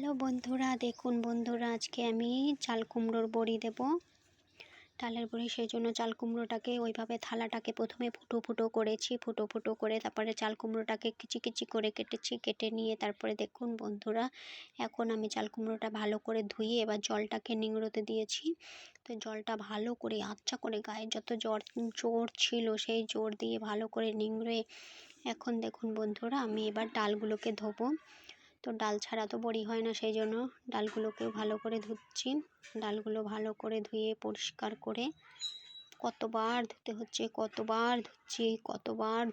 Hello বন্ধুরা, দেখুন বন্ধুরা, আজকে আমি চাল কুমড়োর বড়ি দেব। ডালের বড়ি, সেই জন্য চাল কুমড়োটাকে ওইভাবে থালাটাকে প্রথমে ফুটো ফুটো করেছি। ফুটো ফুটো করে তারপরে চাল কুমড়োটাকে কিচি কিচি করে কেটেছি। কেটে নিয়ে তারপরে দেখুন বন্ধুরা, এখন আমি চাল কুমড়োটা ভালো করে ধুয়ে এবার জলটাকে নিংড়োতে দিয়েছি। তো জলটা ভালো করে আচ্ছা করে গায়ে যত জোর ছিল সেই জোর দিয়ে ভালো করে নিংড়ে এখন দেখুন বন্ধুরা, আমি এবার ডালগুলোকে ধোবো। তো ডাল ছাড়া তো বড়ি হয় না, সেই জন্য ডালগুলোকেও ভালো করে ধুচ্ছি। ডালগুলো ভালো করে ধুয়ে পরিষ্কার করে কতবার ধুতে হচ্ছে, কতবার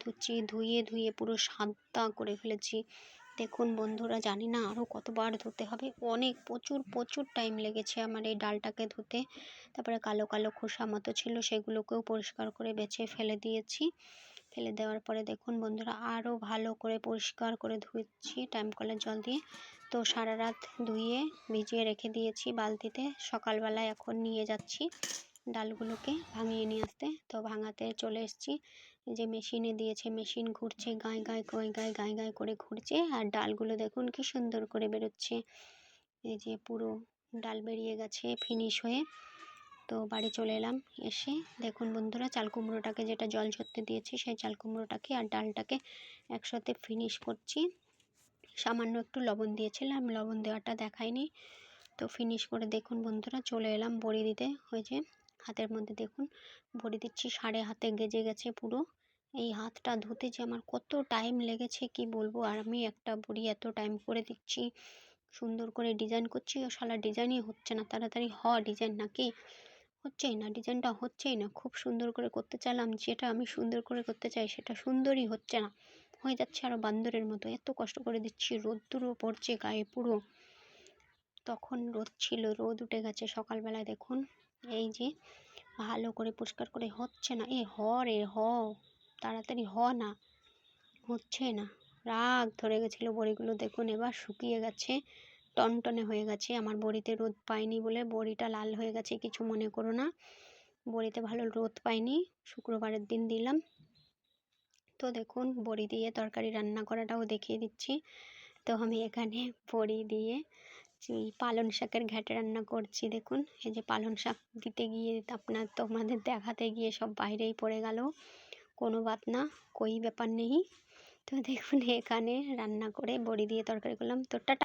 ধুচ্ছি, ধুয়ে ধুয়ে পুরো সাদা করে ফেলেছি। দেখুন বন্ধুরা, জানি না আরও কতবার ধুতে হবে। প্রচুর টাইম লেগেছে আমার এই ডালটাকে ধুতে। তারপরে কালো কালো খোসা মতো ছিল, সেগুলোকেও পরিষ্কার করে বেছে ফেলে দিয়েছি। ফেলে দেওয়ার পরে দেখুন বন্ধুরা, আরও ভালো করে পরিষ্কার করে ধুচ্ছি টাইম কলের জল দিয়ে। তো সারা রাত ধুয়ে ভিজিয়ে রেখে দিয়েছি বালতিতে। সকালবেলায় এখন নিয়ে যাচ্ছি ডালগুলোকে ভাঙিয়ে নিয়ে আসতে। তো ভাঙাতে চলে এসেছি, যে মেশিনে দিয়েছে, মেশিন ঘুরছে, গায়ে করে ঘুরছে। আর ডালগুলো দেখুন কি সুন্দর করে বেরোচ্ছে। এই যে পুরো ডাল বেরিয়ে গেছে ফিনিশ হয়ে। তো বাড়ি চলে এলাম। এসে দেখুন বন্ধুরা, চাল কুমড়োটাকে যেটা জল ঝরতে দিয়েছি সেই চাল কুমড়োটাকে আর ডালটাকে একসাথে ফিনিশ করছি। সামান্য একটু লবণ দিয়েছিলাম, লবণ দেওয়াটা দেখায়নি। তো ফিনিশ করে দেখুন বন্ধুরা, চলে এলাম বড়ি দিতে। হয়েছে হাতের মধ্যে দেখুন বড়ি দিচ্ছি, সাড়ে হাতে গেজে গেছে পুরো। এই হাতটা ধুতে যে আমার কত টাইম লেগেছে কি বলবো। আর আমি একটা বড়ি এত টাইম করে দিচ্ছি, সুন্দর করে ডিজাইন করছি, ও শালা ডিজাইনই হচ্ছে না। তাড়াতাড়ি ডিজাইন নাকি, হচ্ছেই না, ডিজাইনটা হচ্ছেই না। খুব সুন্দর করে করতে চাইলাম, যেটা আমি সুন্দর করে করতে চাই সেটা সুন্দরই হচ্ছে না, হয়ে যাচ্ছে আরও বান্দরের মতো। এত কষ্ট করে দিচ্ছি, রোদ্দুরও পড়ছে গায়ে পুরো। তখন রোদ ছিল, রোদ উঠে গেছে সকালবেলায়। দেখুন এই যে ভালো করে পরিষ্কার করে হচ্ছে না। তাড়াতাড়ি না, হচ্ছে না। রাগ ধরে গেছিলো বড়িগুলো। দেখুন এবার শুকিয়ে গেছে, টনটনে হয়ে গেছে। আমার বড়িতে রোদ পাইনি বলে বড়িটা লাল হয়ে গেছে, কিছু মনে করো না। বড়িতে ভালো রোদ পাইনি, শুক্রবারের দিন দিলাম। তো দেখুন বড়ি দিয়ে তরকারি রান্না করাটাও দেখিয়ে দিচ্ছি। তো আমি এখানে বড়ি দিয়ে পালং শাকের ঘ্যাঁটে রান্না করছি। দেখুন এই যে পালং শাক দিতে গিয়ে তোমাদের দেখাতে গিয়ে সব বাইরেই পড়ে গেল। কোনো বাত না, ব্যাপার নেই। তো দেখুন এখানে রান্না করে বড়ি দিয়ে তরকারি করলাম। তো টাটা।